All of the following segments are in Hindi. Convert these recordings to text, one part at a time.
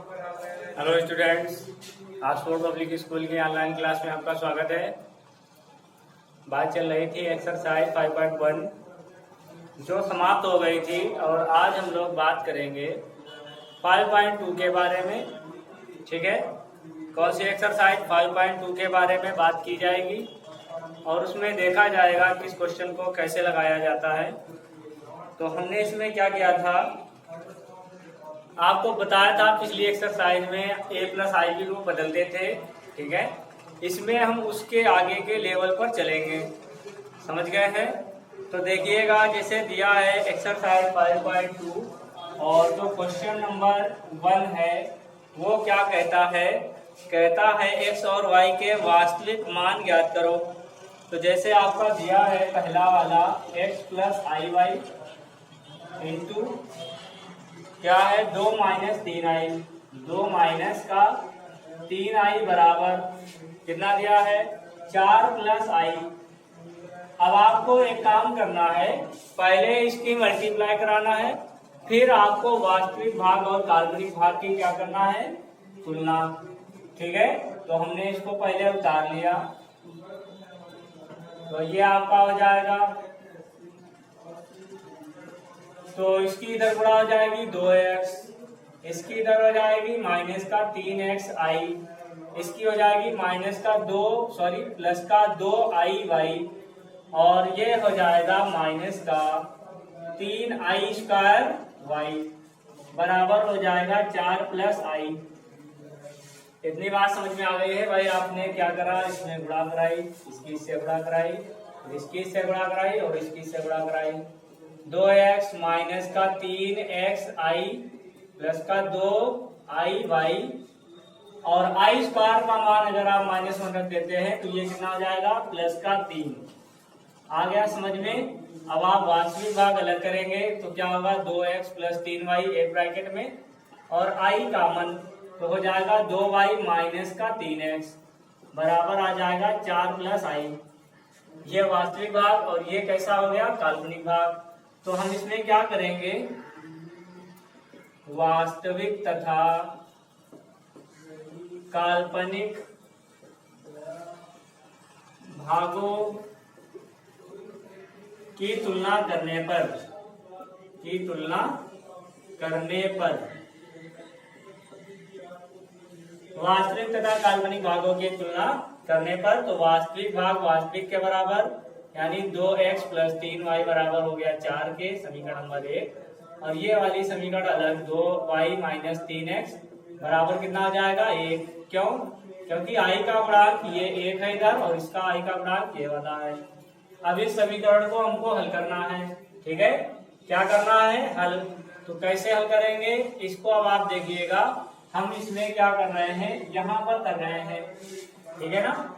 Hello students, Oxford public school की ऑनलाइन क्लास में आपका स्वागत है। बात चल रही थी एक्सरसाइज 5.1 जो समाप्त हो गई थी और आज हम लोग बात करेंगे 5.2 के बारे में। ठीक है, कौन सी एक्सरसाइज 5.2 के बारे में बात की जाएगी और उसमें देखा जाएगा किस क्वेश्चन को कैसे लगाया जाता है। तो हमने इसमें क्या किया था, आपको बताया था पिछली एक्सरसाइज में a+ib को बदलते थे। ठीक है, इसमें हम उसके आगे के लेवल पर चलेंगे। समझ गए हैं? तो देखिएगा, जैसे दिया है एक्सरसाइज 5.2 और जो क्वेश्चन नंबर 1 है वो क्या कहता है, कहता है x और y के वास्तविक मान ज्ञात करो। तो जैसे आपका दिया है पहला वाला x + iy इंटू क्या है 2 - 3i, 2 - का 3i बराबर कितना दिया है 4 + i। अब आपको एक काम करना है, पहले इसकी मल्टीप्लाई कराना है, फिर आपको वास्तविक भाग और काल्पनिक भाग की क्या करना है, तुलना। ठीक है, तो हमने इसको पहले उतार लिया, तो ये आपका हो जाएगा। तो इसकी इधर गुणा हो जाएगी 2x, इसकी इधर हो जाएगी -3xi, इसकी हो जाएगी +2i और ये हो जाएगा -3i² बराबर हो जाएगा 4 + i। इतनी बात समझ में आ गई है भाई? आपने क्या करा, इसमें गुणा कराई, इसकी इससे गुणा कराई, इसकी इससे गुणा कराई और इसकी इससे गुणा कराई। 2x - 3xi + 2iy और i² का मान अगर आप -1 रख देते हैं तो ये कितना हो जाएगा +3। आ गया समझ में? अब आप वास्तविक भाग अलग करेंगे तो क्या होगा 2x + 3y एक ब्रैकेट में और i का मान तो हो जाएगा 2y - 3x बराबर आ जाएगा 4 + i। ये वास्तविक भाग और ये कैसा हो गया, काल्पनिक भाग। तो हम इसमें क्या करेंगे, वास्तविक तथा काल्पनिक भागों की तुलना करने पर वास्तविक तथा काल्पनिक भागों की तुलना करने पर तो वास्तविक भाग वास्तविक के बराबर यानी 2x + 3y बराबर हो गया 4 के, समीकरण नंबर 1। और ये वाली समीकरण अलग, 2y - 3x बराबर कितना हो जाएगा 1। क्यों? क्योंकि i का गुणांक ये 1 है इधर और इसका i का गुणांक ये वाला है। अब इस समीकरण को हमको हल करना है। ठीक है, क्या करना है, हल। तो कैसे हल करेंगे इसको अब आप देखिएगा। हम इसमें क्या कर रहे हैं, यहाँ पर कर रहे हैं। ठीक है ना,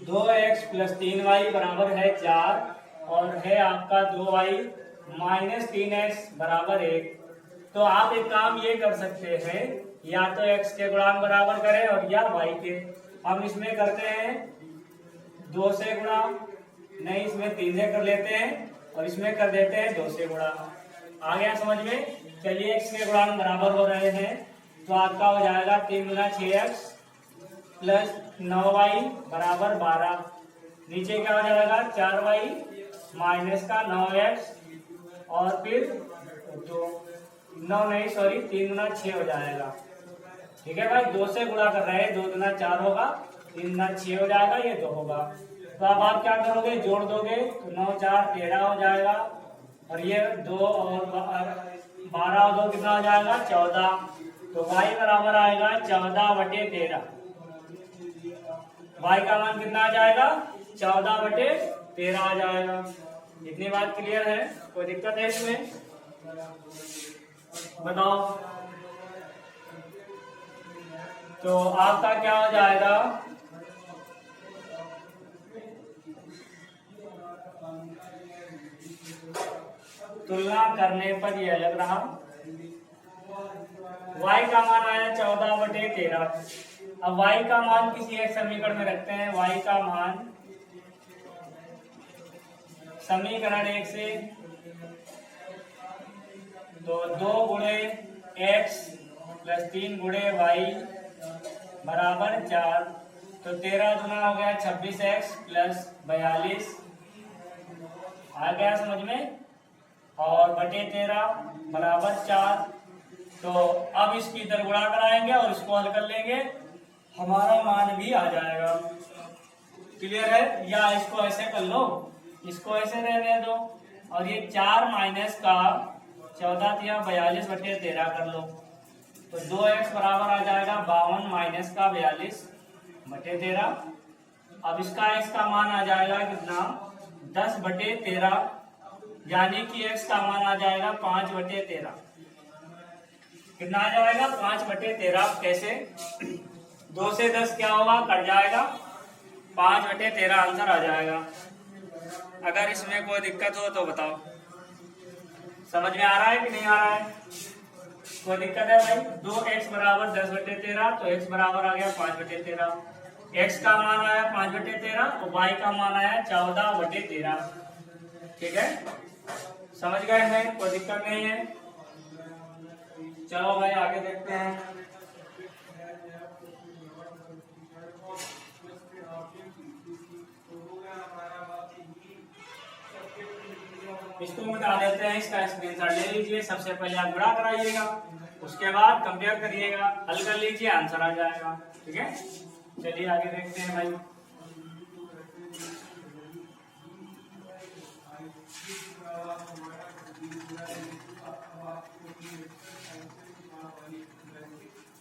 2x + 3y बराबर है 4 और है आपका 2y - 3x बराबर 1। तो आप एक काम ये कर सकते हैं, या तो x के गुणांक बराबर करें और या y के। हम इसमें करते हैं 2 से गुणा, नहीं इसमें 3 से कर लेते हैं और इसमें कर देते हैं 2 से गुणा। आ गया समझ में? चलिए x के गुणांक बराबर हो रहे हैं तो आपका हो जाएगा 3 × 6x + 9y बराबर 12। नीचे क्या हो जाएगा 4y - 9x और फिर 3 × 6 हो जाएगा। ठीक है भाई, 2 से गुणा कर रहे हैं, 2 × 4 होगा, 3 × 6 हो जाएगा, ये 2 होगा। तो अब आप क्या करोगे, जोड़ दोगे तो 9 × 4 = 13 हो जाएगा और ये 2 और 12 और 2 कितना हो जाएगा 14। तो y बराबर आएगा 14/13। y का मान कितना आ जाएगा 14/13 आ जाएगा। इतनी बात क्लियर है? कोई दिक्कत है इसमें? बताओ। तो आपका क्या हो जाएगा, तुलना करने पर यह लग रहा y का मान आया 14/13। अब y का मान किसी एक समीकरण में रखते हैं। y का मान समीकरण 1 से तो 2 × x प्लस 3 गुणे वाई बराबर 4। तो 13 गुना हो गया 26x प्लस 42 आ गया समझ में, और बटे 13 बराबर 4। तो अब इसकी इधर गुणा कराएंगे और इसको हल कर लेंगे, हमारा मान भी आ जाएगा। क्लियर है? या इसको ऐसे कर लो, इसको ऐसे रहने दो, और ये 4 माइनस का 14 या 42 बटे 13 कर लो। तो 2x बराबर आ जाएगा 52 माइनस का 42 बटे 13। अब इसका x का मान आ जाएगा कितना, 10 बटे 13, यानी कि x का मान आ जाएगा 5 बटे 13। कितना आ जाएगा, 5 बटे 13। कैसे? 2 से 10 क्या होगा, कट जाएगा, 5 बटे 13 आंसर आ जाएगा। अगर इसमें कोई दिक्कत हो तो बताओ, समझ में आ रहा है कि नहीं आ रहा है? कोई दिक्कत है भाई? 2x बराबर 10 बटे 13, तो x बराबर आ गया 5 बटे 13। x का मान आया 5 बटे 13 और y का मान आया 14 बटे 13। ठीक है, समझ गए हैं? कोई दिक्कत नहीं है। चलो भाई आगे देखते हैं। इसको मिटा देते हैं, इसका स्क्रीनशॉट ले लीजिए। सबसे पहले आप गुणा कराइएगा, उसके बाद कंपेयर करिएगा, हल कर लीजिए, आंसर आ जाएगा। ठीक है, चलिए आगे देखते हैं भाई।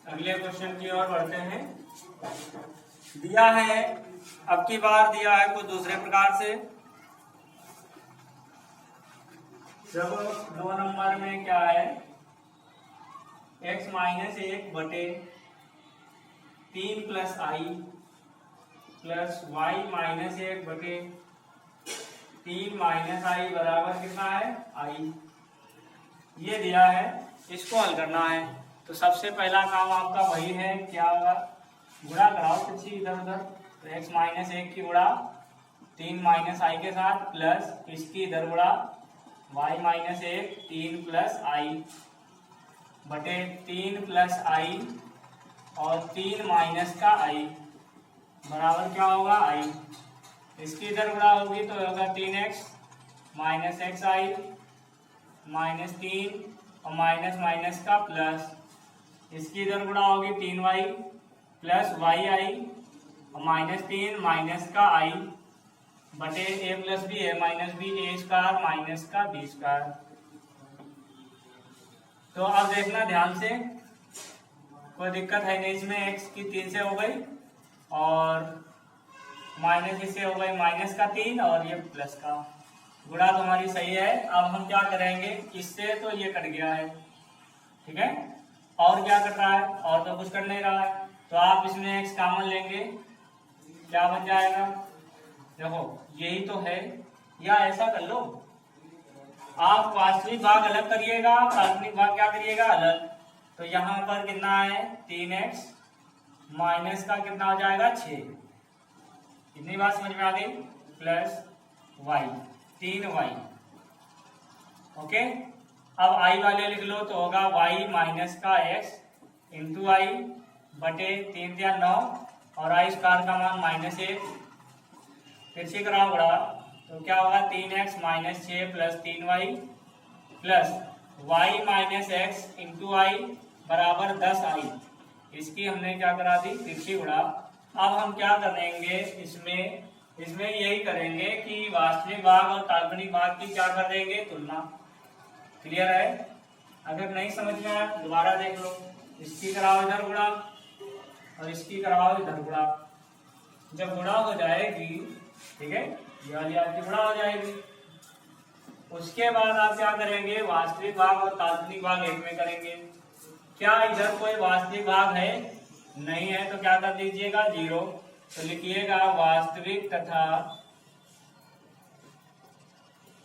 अगले क्वेश्चन की ओर बढ़ते हैं। दिया है, अब की बार दिया है कुछ दूसरे प्रकार से। जब 2 नंबर में क्या है, x माइनस 1 बटे 3 प्लस आई प्लस वाई माइनस 1 बटे 3 माइनस आई बराबर कितना है, आई। ये दिया है, इसको हल करना है। तो सबसे पहला काम आपका वही है, क्या होगा, गुणा कराओ कुछ इधर उधर। तो x माइनस 1 की गुणा 3 माइनस आई के साथ प्लस इसकी इधर गुणा y माइनस 1 3 प्लस आई बटे 3 प्लस आई और 3 माइनस का आई बराबर क्या होगा, आई। इसकी इधर गुणा होगी तो होगा 3x माइनस एक्स आई माइनस 3 और माइनस माइनस का प्लस। इसकी इधर गुणा होगी 3y प्लस वाई आई और माइनस 3 माइनस का आई बटे a प्लस बी है माइनस बी ए स्क्वायर माइनस का बी स्क्वायर। तो अब देखना ध्यान से, कोई दिक्कत है नहीं इसमें। x की 3 से हो गई और माइनस इससे हो गई माइनस का 3 और ये प्लस का। गुणा तो हमारी सही है। अब हम क्या करेंगे, इससे तो ये कट गया है, ठीक है, और क्या कट रहा है, और तो कुछ कट नहीं रहा है। तो आप इसमें x कॉमन लेंगे, क्या बन जाएगा, देखो यही तो है। या ऐसा कर लो, आप वास्तविक भाग अलग करिएगा, काल्पनिक भाग क्या करिएगा, अलग। तो यहाँ पर कितना है 3x माइनस का कितना हो जाएगा 6, इतनी बात समझ में आ गई, प्लस y 3y। ओके, अब i वाले लिख लो तो होगा y माइनस का x इंटू आई बटे 3 या 9 और आई स्क्वायर का मान -1। फिर से कराओ बड़ा, तो क्या होगा 3x minus 6 plus 3y plus y minus x into i बराबर 10i। इसकी हमने क्या करा दी, तिरछी गुणा। अब हम क्या करेंगे, इसमें यही करेंगे कि वास्तविक भाग और काल्पनिक भाग की क्या कर देंगे, तुलना। क्लियर है? अगर नहीं समझ में आया दोबारा देख लो। इसकी कराओ इधर गुणा और इसकी कराओ इधर गुणा। जब गुणा हो जाएगी, ठीक है, ये वाली आपकी गुणा हो जाएगी। उसके बाद आप क्या करेंगे, वास्तविक भाग और काल्पनिक भाग एक में करेंगे। क्या इधर कोई वास्तविक भाग है, नहीं है, तो क्या कर दीजिएगा 0। तो लिखिएगा वास्तविक तथा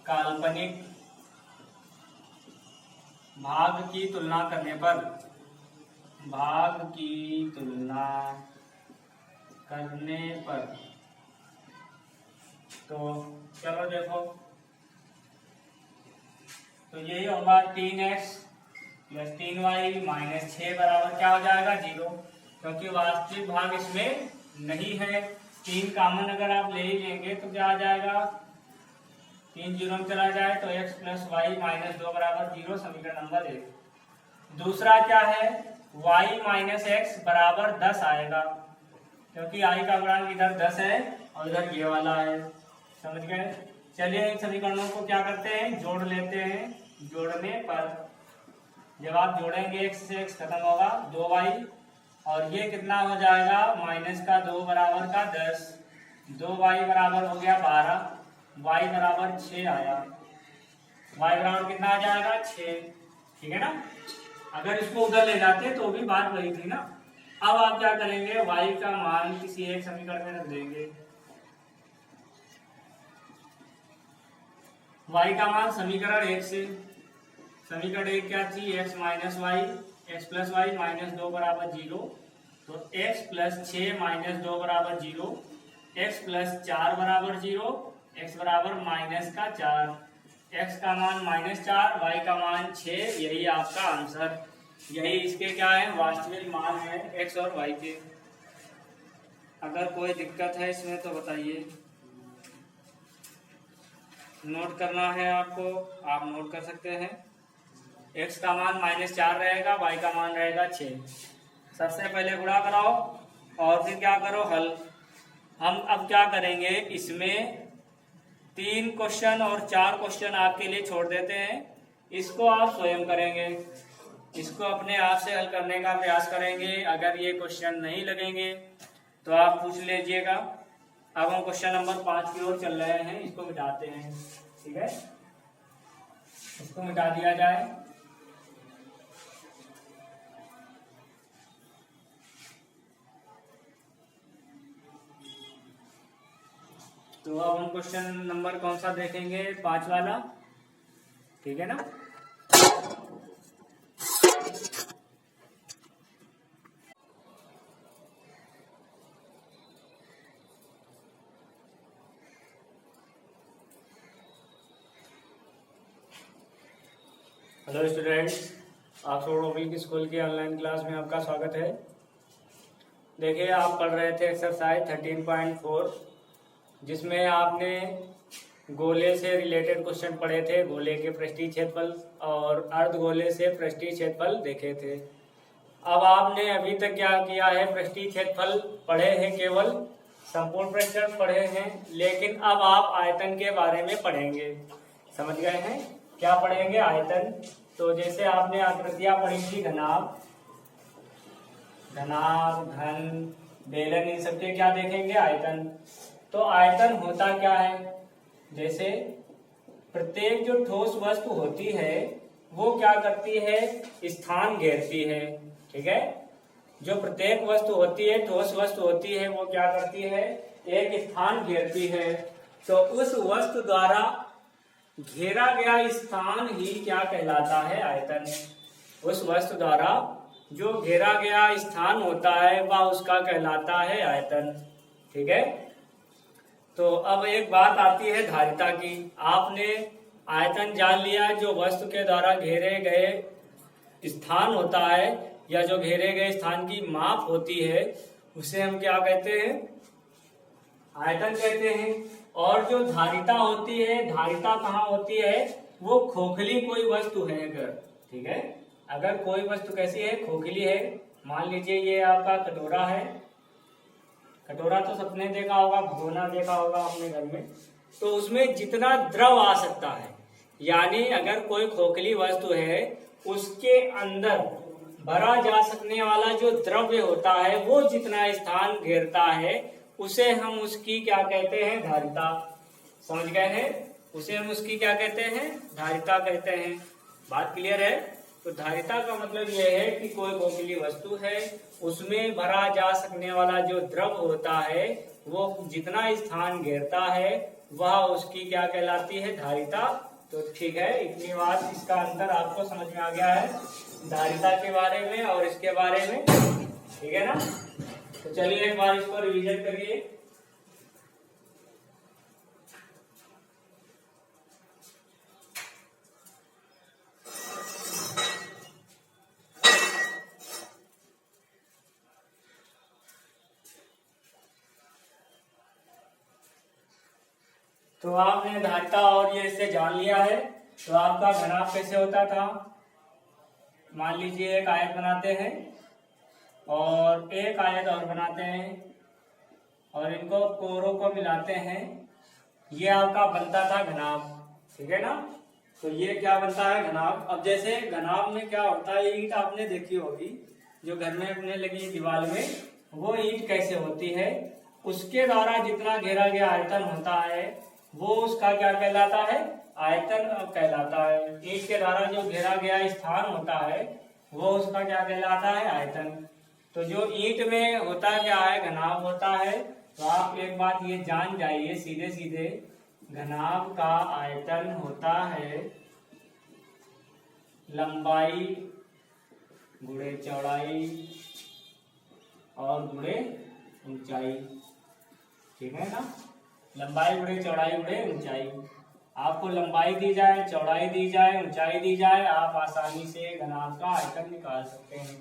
काल्पनिक भाग की तुलना करने पर, भाग की तुलना करने पर, तो चलो देखो, तो यही होगा 3x प्लस 3y माइनस 6 बराबर क्या हो जाएगा 0, क्योंकि वास्तविक भाग इसमें नहीं है। 3 कॉमन अगर आप ले ही लेंगे तो क्या आ जाएगा, 3 जीरो में चला जाए तो x प्लस वाई माइनस 2 बराबर 0, समीकरण नंबर 1। दूसरा क्या है, y माइनस एक्स बराबर 10 आएगा, क्योंकि i का गुणांक इधर 10 है और इधर ये वाला है। समझ गए। चलिए इन समीकरणों को क्या करते हैं, जोड़ लेते हैं। जोड़ने पर जब आप जोड़ेंगे x से x खत्म होगा 2y, और ये कितना हो जाएगा माइनस का 2 बराबर का 10, 2y बराबर हो गया 12, y बराबर 6 आया। y बराबर कितना आ जाएगा 6, ठीक है ना। अगर इसको उधर ले जाते तो भी बात वही थी ना। अब आप क्या करेंगे, y का मान किसी एक समीकरण में रख देंगे। y का मान समीकरण 1 से, समीकरण 1 क्या थी, x minus y x plus y minus 2 बराबर 0, तो x प्लस 6 माइनस 2 बराबर 0, x प्लस 4 बराबर 0, x बराबर माइनस का 4, x का मान माइनस 4, y का मान 6, यही आपका आंसर। यही इसके क्या है, वास्तविक मान है x और y के। अगर कोई दिक्कत है इसमें तो बताइए। नोट करना है आपको, आप नोट कर सकते हैं। x का मान माइनस 4 रहेगा, y का मान रहेगा 6। सबसे पहले गुणा कराओ और फिर क्या करो, हल। हम अब क्या करेंगे, इसमें 3 क्वेश्चन और 4 क्वेश्चन आपके लिए छोड़ देते हैं। इसको आप स्वयं करेंगे, इसको अपने आप से हल करने का प्रयास करेंगे। अगर ये क्वेश्चन नहीं लगेंगे तो आप पूछ लीजिएगा। अब हम क्वेश्चन नंबर 5 की ओर चल रहे हैं, इसको मिटाते हैं, ठीक है। इसको मिटा दिया जाए। तो अब हम क्वेश्चन नंबर कौन सा देखेंगे, 5 वाला, ठीक है ना। Hello students, Oxford public school की ऑनलाइन क्लास में आपका स्वागत है। देखिए, आप पढ़ रहे थे एक्सरसाइज 13.4, जिसमें आपने गोले से रिलेटेड क्वेश्चन पढ़े थे। गोले के पृष्ठीय क्षेत्रफल और अर्धगोले से पृष्ठीय क्षेत्रफल देखे थे। अब आपने अभी तक क्या किया है, पृष्ठीय क्षेत्रफल पढ़े हैं, केवल संपूर्ण पृष्ठ पढ़े हैं, लेकिन अब आप आयतन के बारे में पढ़ेंगे। समझ गए हैं, क्या पढ़ेंगे, आयतन। तो जैसे आपने आकृतियां पढ़ी थी, घनाभ, घन, बेलन, इन सबके क्या देखेंगे, आयतन। तो आयतन होता क्या है, जैसे प्रत्येक जो ठोस वस्तु होती है वो क्या करती है, स्थान घेरती है, ठीक है। जो प्रत्येक वस्तु होती है, ठोस वस्तु होती है, वो क्या करती है, एक स्थान घेरती है। तो उस वस्तु द्वारा घेरा गया स्थान ही क्या कहलाता है, आयतन। उस वस्तु द्वारा जो घेरा गया स्थान होता है वह उसका कहलाता है आयतन, ठीक है। तो अब एक बात आती है धारिता की। आपने आयतन जान लिया, जो वस्तु के द्वारा घेरे गए स्थान होता है या जो घेरे गए स्थान की माप होती है, उसे हम क्या कहते हैं, आयतन कहते हैं। और जो धारिता होती है, धारिता कहाँ होती है, वो खोखली कोई वस्तु है अगर, ठीक है। अगर कोई वस्तु कैसी है, खोखली है। मान लीजिए ये आपका कटोरा है। कटोरा तो सबने देखा होगा, भगोना देखा होगा अपने घर में। तो उसमें जितना द्रव आ सकता है, यानी अगर कोई खोखली वस्तु है, उसके अंदर भरा जा सकने वाला जो द्रव्य होता है, वो जितना स्थान घेरता है, उसे हम उसकी क्या कहते हैं, धारिता। समझ गए हैं, उसे हम उसकी क्या कहते हैं, धारिता कहते हैं। बात क्लियर है। तो धारिता का मतलब यह है कि कोई खोखली वस्तु है, उसमें भरा जा सकने वाला जो द्रव होता है, वो जितना स्थान घेरता है, वह उसकी क्या कहलाती है, धारिता। तो ठीक है, इतनी बात, इसका अंतर आपको समझ में आ गया है धारिता के बारे में और इसके बारे में, ठीक है ना। तो चलिए एक बार इसको रिवीजन करिए। तो आपने धारिता और ये इससे जान लिया है। तो आपका घनाभ कैसे होता था, मान लीजिए एक आयत बनाते हैं और एक आयत और बनाते हैं और इनको कोरों को मिलाते हैं, ये आपका बनता था घनाभ, ठीक है ना। तो ये क्या बनता है, घनाभ। अब जैसे घनाभ में क्या होता है, ईंट आपने देखी होगी जो घर में अपने लगी दीवार में, वो ईंट कैसे होती है, उसके द्वारा जितना घेरा गया आयतन होता है वो उसका क्या कहलाता है, आयतन कहलाता है। ईंट के द्वारा जो घेरा गया स्थान होता है वो उसका क्या कहलाता है, आयतन। तो जो ईंट में होता क्या है, घनाभ होता है। तो आप एक बात ये जान जाइए सीधे सीधे, घनाभ का आयतन होता है लंबाई गुणे चौड़ाई और गुणे ऊंचाई, ठीक है ना। लंबाई गुणे चौड़ाई गुणे ऊंचाई। आपको लंबाई दी जाए, चौड़ाई दी जाए, ऊंचाई दी जाए, आप आसानी से घनाभ का आयतन निकाल सकते हैं।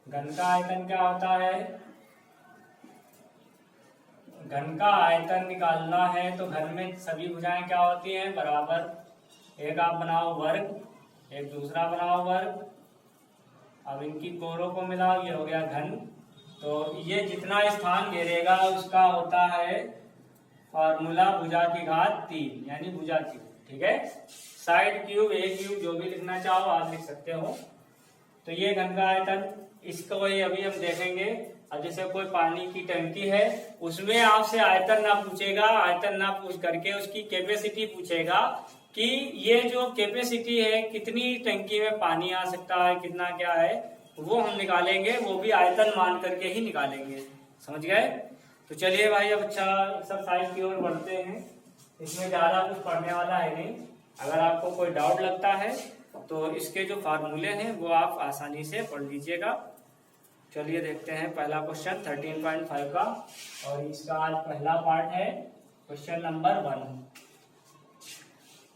घन का आयतन क्या होता है, घन का आयतन निकालना है तो घन में सभी भुजाएं क्या होती हैं, बराबर। एक आप बनाओ वर्ग, एक दूसरा बनाओ वर्ग, अब इनकी कोरों को मिलाओ, ये हो गया घन। तो ये जितना स्थान घेरेगा उसका होता है फॉर्मूला भुजा की घात 3, यानी भुजा क्यूब, ठीक है। साइड क्यूब, ए क्यूब, जो भी लिखना चाहो आप लिख सकते हो। तो ये घन का आयतन, इसको वही अभी हम देखेंगे। अब जैसे कोई पानी की टंकी है, उसमें आपसे आयतन ना पूछेगा, आयतन ना पूछ करके उसकी कैपेसिटी पूछेगा कि ये जो कैपेसिटी है कितनी टंकी में पानी आ सकता है, कितना क्या है, वो हम निकालेंगे, वो भी आयतन मान करके ही निकालेंगे, समझ गए। तो चलिए भाई अब अच्छा एक्सरसाइज की ओर बढ़ते हैं। इसमें ज्यादा कुछ पढ़ने वाला है नहीं। अगर आपको कोई डाउट लगता है तो इसके जो फार्मूले हैं वो आप आसानी से पढ़ लीजिएगा। चलिए देखते हैं पहला क्वेश्चन 13.5 का, और इसका आज पहला पार्ट है क्वेश्चन नंबर 1।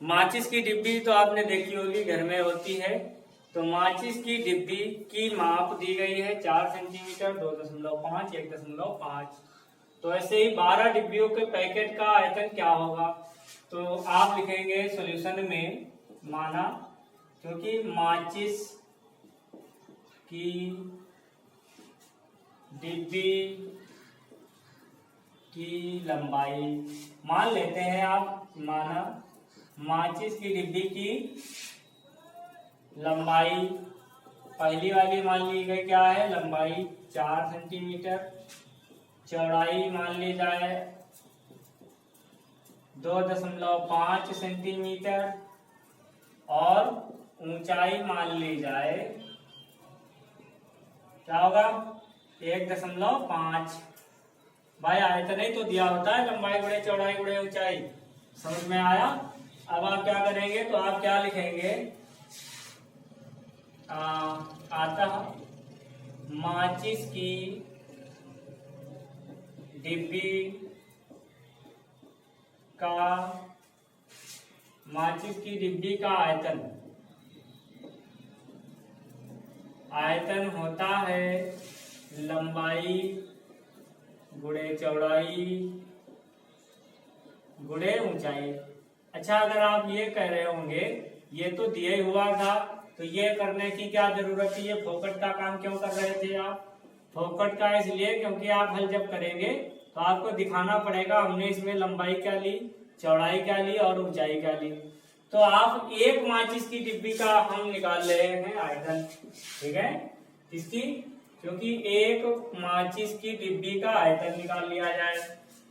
माचिस की डिब्बी तो आपने देखी होगी, घर में होती है। तो माचिस की डिब्बी की माप दी गई है 4 सेंटीमीटर, 2.5, 1.5। तो ऐसे ही 12 डिब्बियों के पैकेट का आयतन क्या होगा। तो आप लिखेंगे सॉल्यूशन में, माना क्योंकि माचिस की डिब्बी की लंबाई, मान लेते हैं आप, माना माचिस की डिब्बी की लंबाई, पहली वाली मान ली गई क्या है, लंबाई 4 सेंटीमीटर, चौड़ाई मान ली जाए 2.5 सेंटीमीटर और ऊंचाई मान ली जाए क्या होगा, 1.5। भाई आयतन ही तो दिया होता है, लंबाई गुणे चौड़ाई गुणे ऊंचाई, समझ में आया। अब आप क्या करेंगे, तो आप क्या लिखेंगे, अतः माचिस की डिब्बी का, माचिस की डिब्बी का आयतन होता है लंबाई गुणे चौड़ाई गुणे ऊंचाई। अच्छा, अगर आप ये कह रहे होंगे ये तो दिया ही हुआ था, तो ये करने की क्या जरूरत है, ये फोकट का काम क्यों कर रहे थे आप। फोकट का इसलिए क्योंकि आप हल जब करेंगे तो आपको दिखाना पड़ेगा हमने इसमें लंबाई क्या ली, चौड़ाई क्या ली और ऊंचाई क्या ली। तो आप एक माचिस की डिब्बी का हम निकाल रहे हैं आयतन, ठीक है, किसकी, क्योंकि एक माचिस की डिब्बी का आयतन निकाल लिया जाए।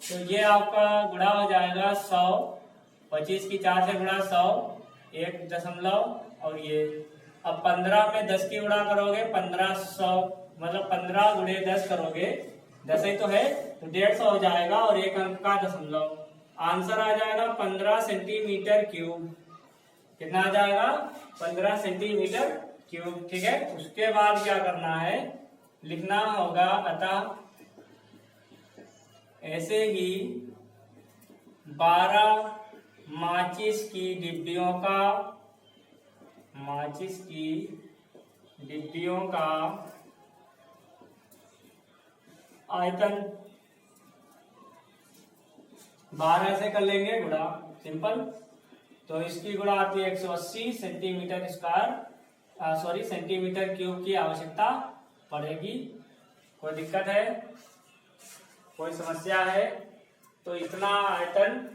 तो ये आपका गुणा हो जाएगा 100, 25 की 4 से गुणा 100, 1 और ये। अब 15 में 10 की गुणा करोगे 1500, मतलब 15 गुणे 10 करोगे, 10 ही तो है, तो 150 हो जाएगा और एक अंक का दशमलव। आंसर आ जाएगा 15 सेंटीमीटर क्यूब। कितना आ जाएगा, 15 सेंटीमीटर क्यूब, ठीक है। उसके बाद क्या करना है, लिखना होगा अतः ऐसे ही 12 माचिस की डिब्बियों का आयतन 12 से कर लेंगे गुणा, सिंपल। तो इसकी गुणा आती है 180 centimetre square, sorry centimetre cube की आवश्यकता पड़ेगी। कोई दिक्कत है, कोई समस्या है? तो इतना आयतन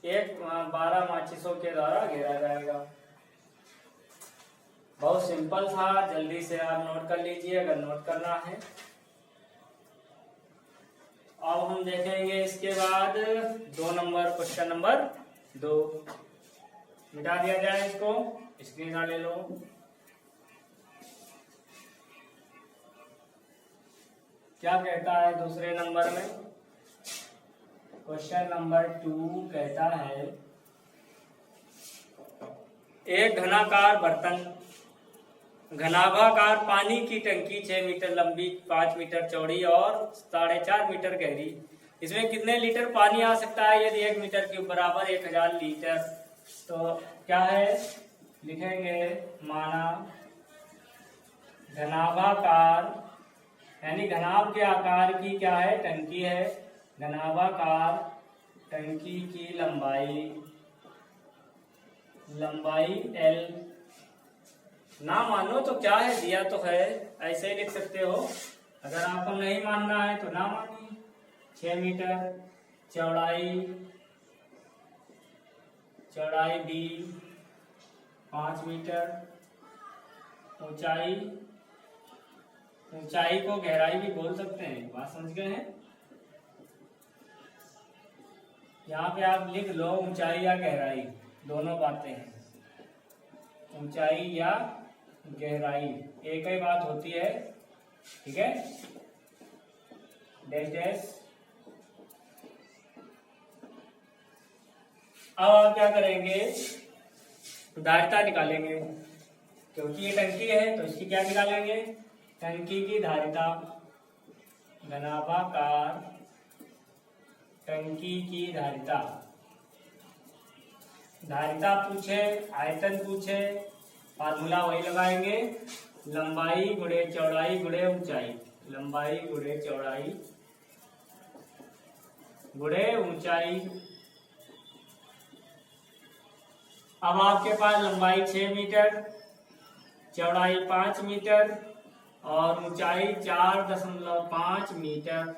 एक 12 माचिसों के द्वारा घेरा जाएगा। बहुत सिंपल था, जल्दी से आप नोट कर लीजिए अगर नोट करना है। अब हम देखेंगे इसके बाद 2 नंबर, क्वेश्चन नंबर 2। मिटा दिया जाए इसको, स्क्रीनशॉट ले लो। क्या कहता है दूसरे नंबर में? क्वेश्चन नंबर 2 कहता है एक घनाकार बर्तन, घनाभाकार पानी की टंकी 6 मीटर लंबी, 5 मीटर चौड़ी और 4.5 मीटर गहरी। इसमें कितने लीटर पानी आ सकता है यदि 1 मीटर क्यूब बराबर 1000 लीटर? तो क्या है, लिखेंगे माना घनाभाकार यानी घनाभ के आकार की क्या है, टंकी है। घनाभाकार टंकी की लंबाई L, ना मानो तो क्या है, दिया तो है, ऐसे ही लिख सकते हो। अगर आपको नहीं मानना है तो ना मानिए। 6 मीटर चौड़ाई D, 5 मीटर ऊंचाई को गहराई भी बोल सकते हैं, बात समझ गए हैं? यहाँ पे आप लिख लो ऊंचाई या गहराई, दोनों बातें हैं, ऊंचाई या गहराई एक ही बात होती है, ठीक है। Dash dash. अब आप क्या करेंगे, धारिता निकालेंगे, क्योंकि ये टंकी है तो इसकी क्या निकालेंगे, टंकी की धारिता। घनाभाकार टंकी की धारिता पूछे, आयतन पूछे, फार्मूला वही लगाएंगे, लंबाई गुणे चौड़ाई गुणे ऊंचाई, लंबाई गुणे चौड़ाई गुणे ऊंचाई। अब आपके पास लंबाई 6 मीटर, चौड़ाई 5 मीटर और ऊंचाई 4.5 मीटर।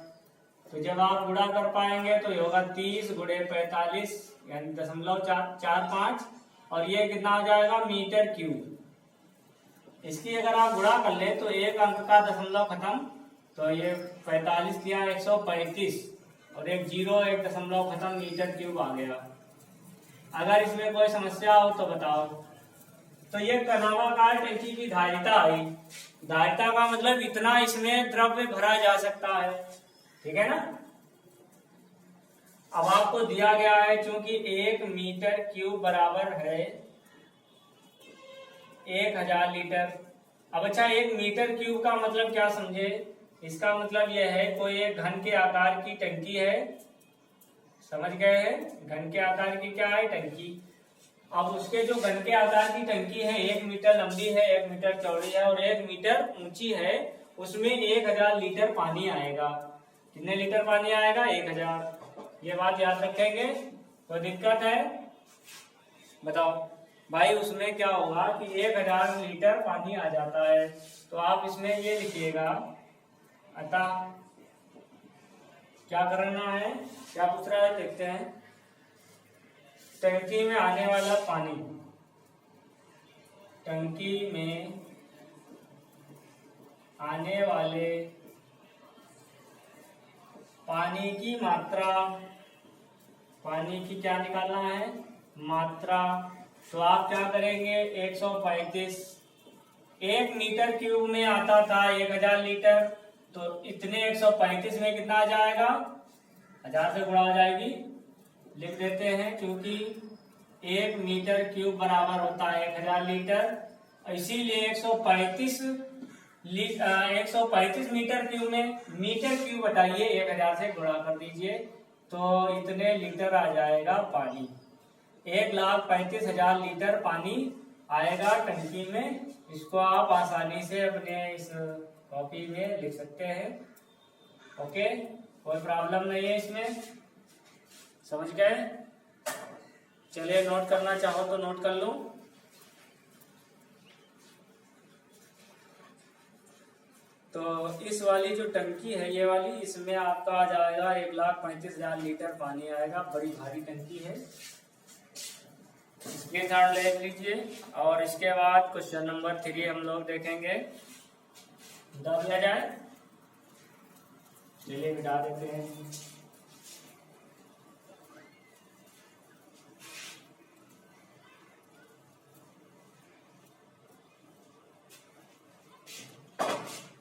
तो जब आप गुणा कर पाएंगे तो ये होगा 30 गुणे 45 यानी 0.45 और ये कितना आ जाएगा, मीटर क्यूब। इसकी अगर आप गुणा कर ले तो एक अंक का दशमलव खत्म, तो ये 45 दिया 135 और एक जीरो, एक दशमलव खत्म, मीटर क्यूब आ गया। अगर इसमें कोई समस्या हो तो बताओ। तो ये घनाभाकार टंकी की धारिता आई। धारिता का मतलब इतना इसमें द्रव्य भरा जा सकता है, ठीक है ना। अब आपको दिया गया है चूंकि 1 मीटर क्यूब बराबर है 1000 लीटर। अब अच्छा, 1 मीटर क्यूब का मतलब क्या समझे, इसका मतलब यह है कोई एक घन के आकार की टंकी है, समझ गए हैं, घन के आकार की क्या है, टंकी। अब उसके जो घन के आकार की टंकी है 1 मीटर लंबी है, 1 मीटर चौड़ी है और 1 मीटर ऊंची है, उसमें 1000 लीटर पानी आएगा। कितने लीटर पानी आएगा, 1000। ये बात याद रखेंगे। कोई दिक्कत है बताओ भाई, उसमें क्या होगा कि 1000 लीटर पानी आ जाता है। तो आप इसमें ये लिखिएगा, अतः क्या करना है, क्या पूछ रहा है देखते हैं। टंकी में आने वाला पानी, टंकी में आने वाले पानी की मात्रा, पानी की क्या निकालना है, मात्रा। तो आप क्या करेंगे, 135, 1 मीटर क्यूब में आता था 1000 लीटर, तो इतने 135 में कितना आ जाएगा, 1000 से गुणा हो जाएगी, लिख देते हैं, क्योंकि 1 मीटर क्यूब बराबर होता है 1000 लीटर, इसीलिए 135 मीटर क्यूब में मीटर क्यूब हटाइए 1000 से गुणा कर दीजिए, तो इतने लीटर आ जाएगा पानी। 1,35,000 लीटर पानी आएगा टंकी में। इसको आप आसानी से अपने इस कॉपी में लिख सकते हैं। ओके, कोई प्रॉब्लम नहीं है इसमें, समझ गए? चलिए नोट करना चाहो तो नोट कर लो। तो इस वाली जो टंकी है ये वाली, इसमें आपका आ जाएगा 1,35,000 लीटर पानी आएगा। बड़ी भारी टंकी है, स्क्रीनशॉट ले लीजिए। और इसके बाद क्वेश्चन नंबर 3 हम लोग देखेंगे, मिटा दिया जाए। चलिए मिटा देते हैं।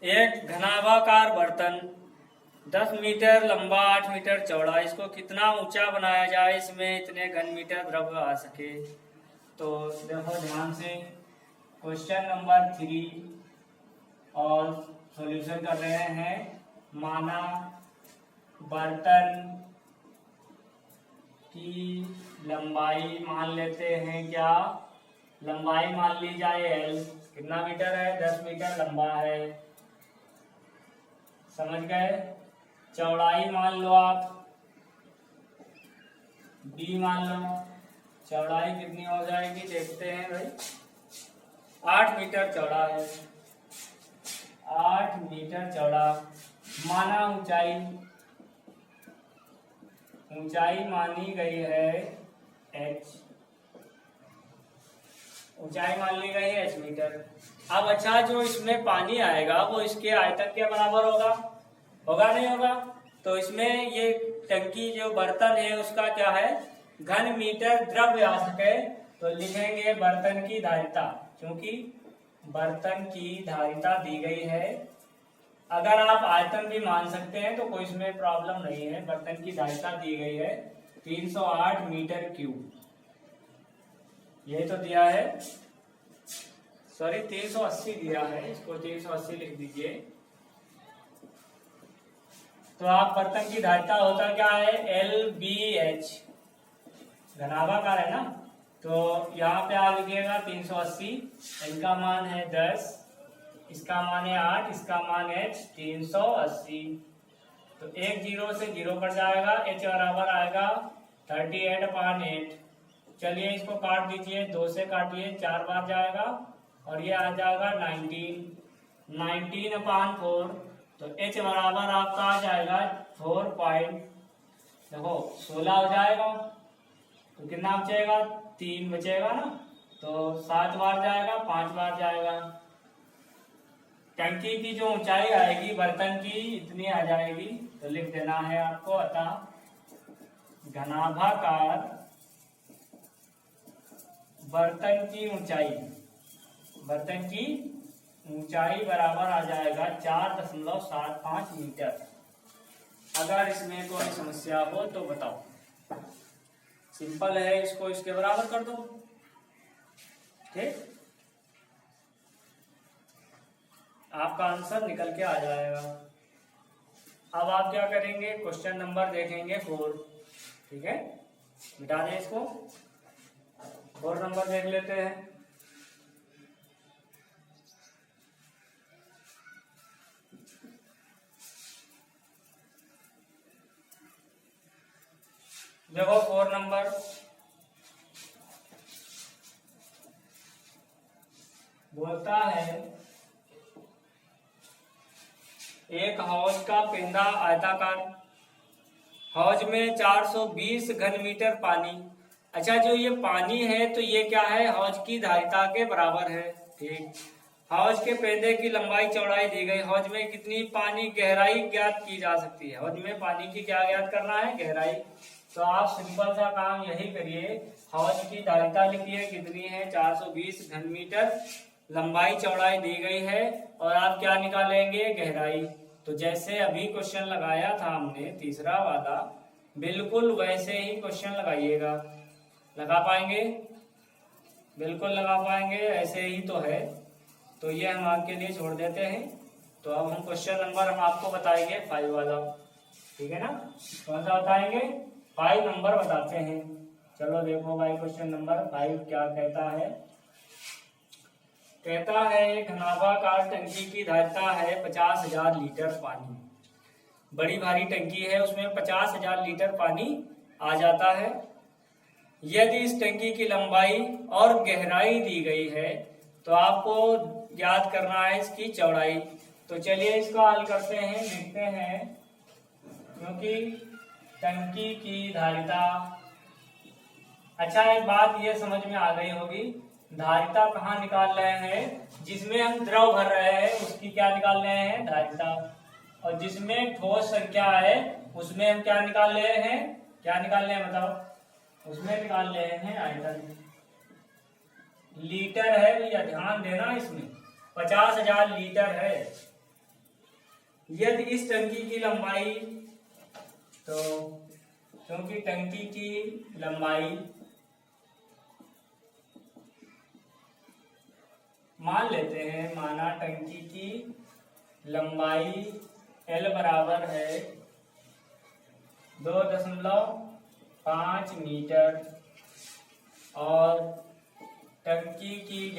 एक घनाभाकार बर्तन 10 मीटर लंबा 8 मीटर चौड़ा, इसको कितना ऊंचा बनाया जाए इसमें इतने घन मीटर द्रव्य आ सके। तो देखो ध्यान से, क्वेश्चन नंबर 3 और सॉल्यूशन कर रहे हैं। माना बर्तन की लंबाई मान लेते हैं, क्या लंबाई मान ली जाए L, कितना मीटर है 10 मीटर लंबा है, समझ गए। चौड़ाई मान लो आप B मान लो, चौड़ाई कितनी हो जाएगी देखते हैं भाई, 8 मीटर चौड़ा है, 8 मीटर चौड़ा। माना ऊंचाई, ऊंचाई मानी गई है H, ऊंचाई मान ली गई है H मीटर। अब अच्छा, जो इसमें पानी आएगा वो इसके आयतन के बराबर होगा, होगा नहीं होगा? तो इसमें ये टंकी जो बर्तन है उसका क्या है, घन मीटर द्रव्य आ सके तो लिखेंगे बर्तन की धारिता, क्योंकि बर्तन की धारिता दी गई है। अगर आप आयतन भी मान सकते हैं तो कोई इसमें प्रॉब्लम नहीं है। बर्तन की धारिता दी गई है 308 मीटर क्यूब, ये तो दिया है, सॉरी 380 दिया है, इसको 380 लिख दीजिए। तो आप बर्तन की धारिता होता क्या है, LBH, घनाभाकार है ना, तो यहाँ पे आप लिखिएगा 380, इनका मान है 10, इसका मान है 8, इसका मान है 380। तो एक 0 से 0 कट जाएगा, H बराबर आएगा 38/8। चलिए इसको काट दीजिए, 2 से काटिए, 4 बार जाएगा और ये आ जाएगा 19/4। तो H बराबर आपका आ जाएगा 16 हो जाएगा। तो कितना बचेगा, 3 बचेगा ना, तो 7 बार जाएगा, 5 बार जाएगा। टंकी की जो ऊंचाई आएगी बर्तन की इतनी आ जाएगी, तो लिख देना है आपको। अतः घनाभाकार बर्तन की ऊंचाई, बर्तन की ऊंचाई बराबर आ जाएगा 4.75 मीटर। अगर इसमें कोई समस्या हो तो बताओ, सिंपल है, इसको इसके बराबर कर दो, ठीक, आपका आंसर निकल के आ जाएगा। अब आप क्या करेंगे, क्वेश्चन नंबर देखेंगे 4, ठीक है, मिटा दें इसको। 4 नंबर देख लेते हैं। देखो 4 नंबर बोलता है, एक हौज का पेंदा आयताकार, हौज में 420 घन मीटर पानी। अच्छा, जो ये पानी है तो ये क्या है, हौज की धारिता के बराबर है, ठीक। हौज के पेंदे की लंबाई चौड़ाई दी गई, हौज में कितनी पानी गहराई ज्ञात की जा सकती है, हौज में पानी की क्या ज्ञात करना है, गहराई। तो आप सिंपल सा काम यही करिए, हौज की धारिता लिखिए कितनी है, 420 घन मीटर, लंबाई चौड़ाई दी गई है, और आप क्या निकालेंगे, गहराई। तो जैसे अभी क्वेश्चन लगाया था हमने तीसरा वाला, बिल्कुल वैसे ही क्वेश्चन लगाइएगा। लगा पाएंगे, बिल्कुल लगा पाएंगे, ऐसे ही तो है। तो ये हम आपके लिए छोड़ देते हैं। तो अब हम क्वेश्चन नंबर हम आपको बताएंगे 5 वाला, ठीक है ना। कौन सा बताएंगे, 5 नंबर बताते हैं। चलो देखो भाई, क्वेश्चन नंबर 5 क्या कहता है। कहता है एक घनाभाकार टंकी की धारिता है 50,000 लीटर पानी, बड़ी भारी टंकी है, उसमें 50,000 लीटर पानी आ जाता है। यदि इस टंकी की लंबाई और गहराई दी गई है तो आपको ज्ञात करना है इसकी चौड़ाई। तो चलिए इसका हल करते हैं, लिखते हैं। क्योंकि टंकी की धारिता, अच्छा एक बात ये समझ में आ गई होगी, धारिता कहाँ निकाल रहे हैं, जिसमें हम द्रव भर रहे हैं उसकी क्या निकाल रहे हैं, धारिता। और जिसमें ठोस संख्या है उसमें हम क्या निकाल रहे हैं, क्या निकाल रहे हैं बताओ, उसमें निकाल रहे हैं आयतन। लीटर है भैया, ध्यान देना, इसमें 50,000 लीटर है। यदि इस टंकी की लंबाई, तो क्योंकि टंकी की लंबाई, मान लेते हैं, माना टंकी की लंबाई L बराबर है 2.5 मीटर और टंकी की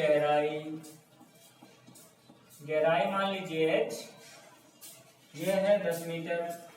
गहराई मान लीजिए h, ये है 10 मीटर।